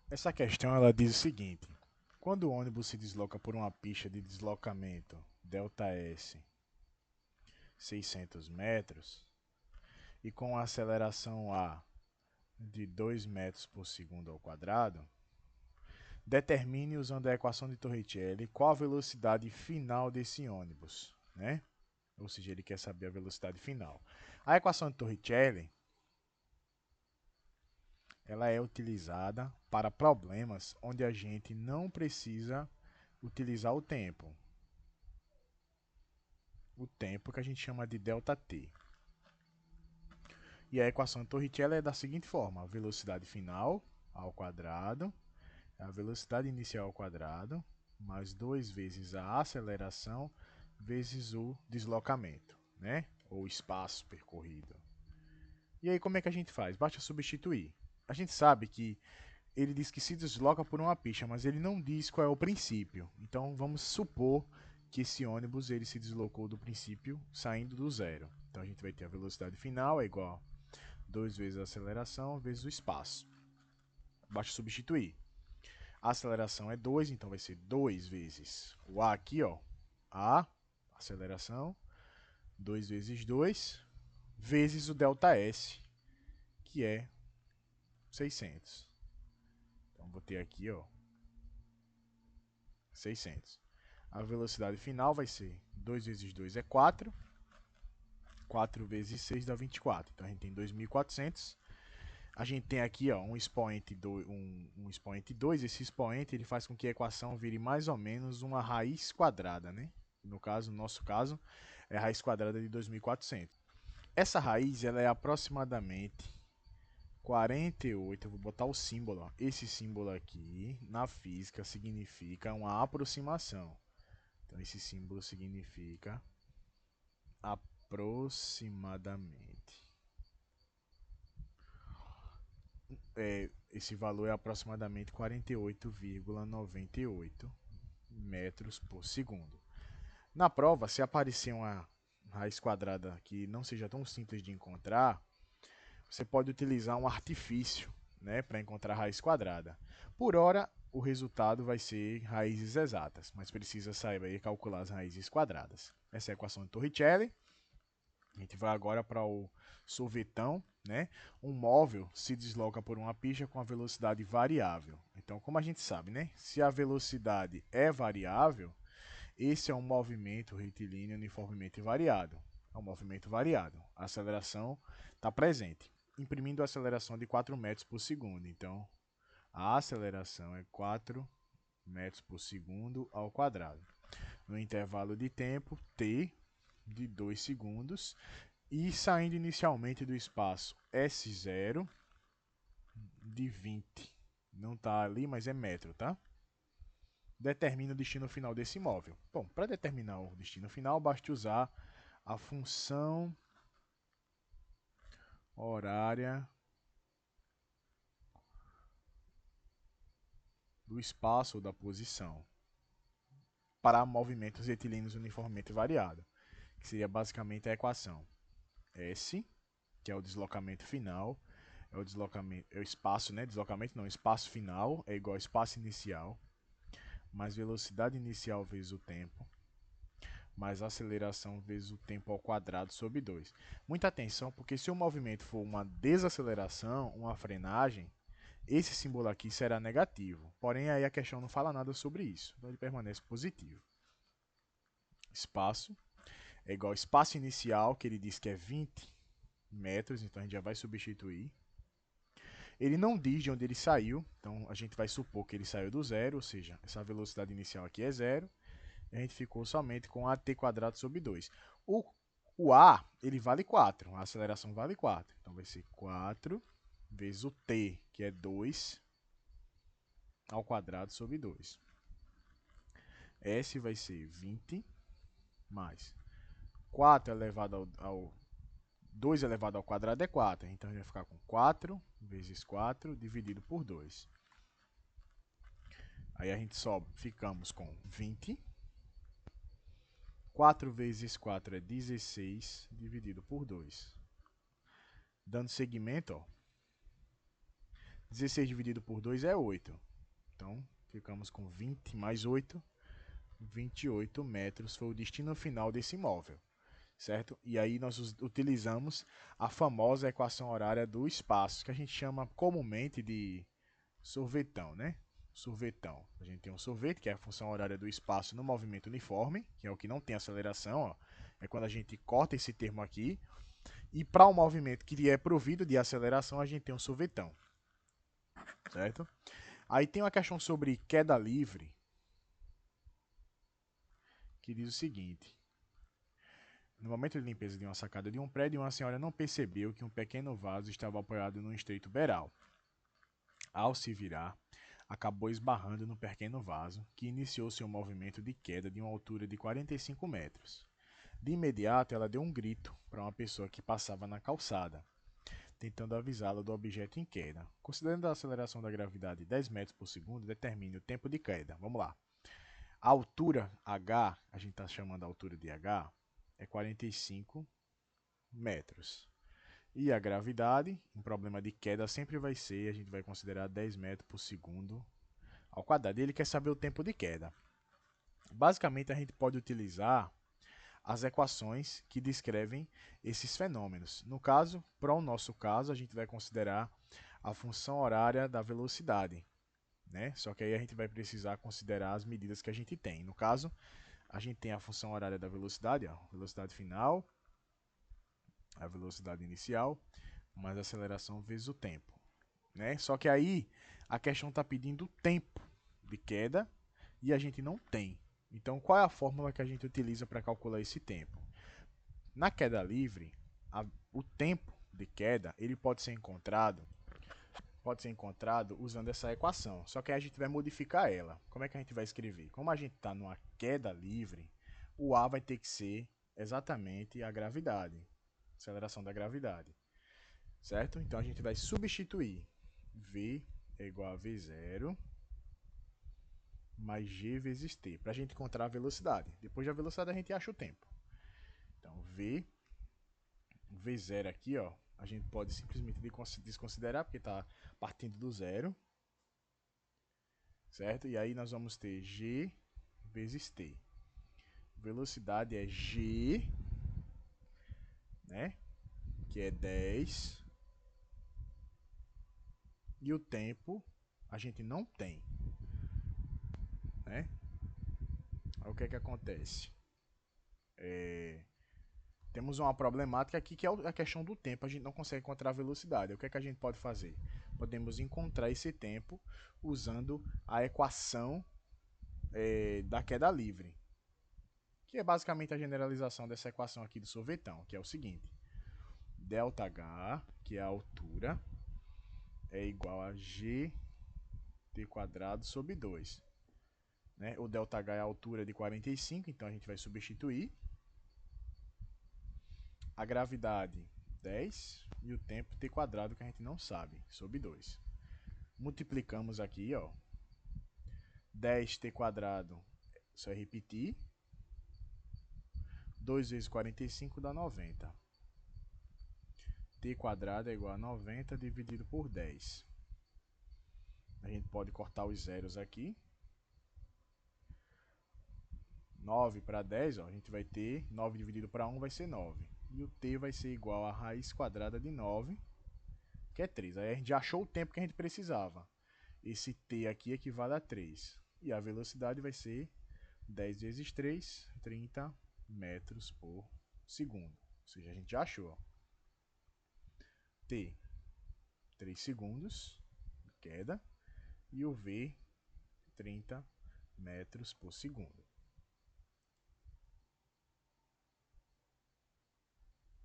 Essa questão ela diz o seguinte: quando o ônibus se desloca por uma pista de deslocamento ΔS 600 metros e com a aceleração A de 2 metros por segundo ao quadrado, determine usando a equação de Torricelli qual a velocidade final desse ônibus, né? Ou seja, ele quer saber a velocidade final. A equação de Torricelli ela é utilizada para problemas onde a gente não precisa utilizar o tempo que a gente chama de ΔT. E a equação de Torricelli é da seguinte forma: a velocidade final ao quadrado é a velocidade inicial ao quadrado mais 2 vezes a aceleração vezes o deslocamento, né? Ou espaço percorrido. E aí como é que a gente faz? Basta substituir. A gente sabe que ele diz que se desloca por uma pista, mas ele não diz qual é o princípio. Então vamos supor que esse ônibus ele se deslocou do princípio saindo do zero. Então a gente vai ter a velocidade final é igual a 2 vezes a aceleração vezes o espaço. Basta substituir. A aceleração é 2, então vai ser 2 vezes o A aqui, ó. A, aceleração, 2 vezes 2, vezes o ΔS, que é 600. Então vou ter aqui, ó, 600. A velocidade final vai ser 2 vezes 2 é 4. 4 vezes 6 dá 24. Então a gente tem 2.400. A gente tem aqui ó, um expoente 2. Expoente 2. Esse expoente ele faz com que a equação vire mais ou menos uma raiz quadrada. Né? No nosso caso, é a raiz quadrada de 2.400. Essa raiz ela é aproximadamente 48. Eu vou botar o símbolo. Ó. Esse símbolo aqui, na física, significa uma aproximação. Então, esse símbolo significa aproximadamente. Esse valor é aproximadamente 48,98 metros por segundo. Na prova, se aparecer uma raiz quadrada que não seja tão simples de encontrar, você pode utilizar um artifício, né, para encontrar a raiz quadrada. Por hora, o resultado vai ser raízes exatas, mas precisa saber calcular as raízes quadradas. Essa é a equação de Torricelli. A gente vai agora para o sorvetão, né? Um móvel se desloca por uma pista com a velocidade variável. Então, como a gente sabe, né? Se a velocidade é variável, esse é um movimento retilíneo uniformemente variado. É um movimento variado. A aceleração está presente, imprimindo a aceleração de 4 metros por segundo. Então, a aceleração é 4 metros por segundo ao quadrado. No intervalo de tempo, t, de 2 segundos, e saindo inicialmente do espaço S0 de 20. Não está ali, mas é metro, tá? Determina o destino final desse imóvel. Bom, para determinar o destino final, basta usar a função horária do espaço ou da posição para movimentos retilíneos uniformemente variados, que seria basicamente a equação S, que é o deslocamento final, é o espaço, né? Deslocamento não, espaço final é igual ao espaço inicial, mais velocidade inicial vezes o tempo, mais aceleração vezes o tempo ao quadrado sobre 2. Muita atenção, porque se o movimento for uma desaceleração, uma frenagem, esse símbolo aqui será negativo. Porém, aí a questão não fala nada sobre isso. Então ele permanece positivo. Espaço é igual ao espaço inicial, que ele diz que é 20 metros, então a gente já vai substituir. Ele não diz de onde ele saiu, então a gente vai supor que ele saiu do zero, ou seja, essa velocidade inicial aqui é zero. E a gente ficou somente com AT quadrado sobre 2. O A, ele vale 4, a aceleração vale 4. Então vai ser 4 vezes o T, que é 2, ao quadrado sobre 2. S vai ser 20 mais 4 elevado ao 2 elevado ao quadrado é 4. Então a gente vai ficar com 4 vezes 4 dividido por 2. Aí a gente ficamos com 20. 4 vezes 4 é 16 dividido por 2. Dando seguimento, ó, 16 dividido por 2 é 8. Então, ficamos com 20 mais 8, 28 metros foi o destino final desse móvel, certo? E aí nós utilizamos a famosa equação horária do espaço, que a gente chama comumente de sorvetão, né? Sorvetão. A gente tem um sorvete, que é a função horária do espaço no movimento uniforme, que é o que não tem aceleração, ó. É quando a gente corta esse termo aqui. E para um movimento que é provido de aceleração, a gente tem um sorvetão, certo? Aí tem uma questão sobre queda livre, que diz o seguinte: no momento de limpeza de uma sacada de um prédio, uma senhora não percebeu que um pequeno vaso estava apoiado num estreito beiral. Ao se virar, acabou esbarrando no pequeno vaso, que iniciou seu movimento de queda de uma altura de 45 metros. De imediato, ela deu um grito para uma pessoa que passava na calçada, tentando avisá-la do objeto em queda. Considerando a aceleração da gravidade 10 metros por segundo, determine o tempo de queda. Vamos lá. A altura H, a gente está chamando a altura de H, é 45 metros. E a gravidade, um problema de queda sempre vai ser, a gente vai considerar 10 metros por segundo ao quadrado. E ele quer saber o tempo de queda. Basicamente, a gente pode utilizar as equações que descrevem esses fenômenos. No caso, para o nosso caso, a gente vai considerar a função horária da velocidade, né? Só que aí a gente vai precisar considerar as medidas que a gente tem. No caso, a gente tem a função horária da velocidade, ó, velocidade final, a velocidade inicial, mais a aceleração vezes o tempo, né? Só que aí a questão está pedindo o tempo de queda e a gente não tem. Então, qual é a fórmula que a gente utiliza para calcular esse tempo? Na queda livre, o tempo de queda ele pode ser encontrado usando essa equação. Só que aí a gente vai modificar ela. Como é que a gente vai escrever? Como a gente está numa queda livre, o A vai ter que ser exatamente a gravidade, aceleração da gravidade, certo? Então a gente vai substituir V é igual a V0 mais G vezes T, para a gente encontrar a velocidade. Depois da velocidade a gente acha o tempo. Então V0 aqui, ó, a gente pode simplesmente desconsiderar, porque está partindo do zero, certo? E aí nós vamos ter G vezes T. Velocidade é G, né? Que é 10. E o tempo a gente não tem, né? Aí o que é que acontece? Temos uma problemática aqui que é a questão do tempo. A gente não consegue encontrar a velocidade. O que é que a gente pode fazer? Podemos encontrar esse tempo usando a equação da queda livre, que é basicamente a generalização dessa equação aqui do sorvetão, que é o seguinte: ΔH, que é a altura, é igual a gt² sobre 2. Né? O ΔH é a altura de 45, então a gente vai substituir. A gravidade 10 e o tempo t² que a gente não sabe, sobre 2. Multiplicamos aqui, ó, 10t², só é repetir, 2 vezes 45 dá 90. t² é igual a 90 dividido por 10. A gente pode cortar os zeros aqui. 9 para 10, ó, a gente vai ter 9 dividido para 1 vai ser 9. E o t vai ser igual a raiz quadrada de 9, que é 3. Aí a gente já achou o tempo que a gente precisava. Esse t aqui equivale a 3. E a velocidade vai ser 10 vezes 3, 30 metros por segundo. Ou seja, a gente já achou. Ó. T, 3 segundos de queda. E o V, 30 metros por segundo.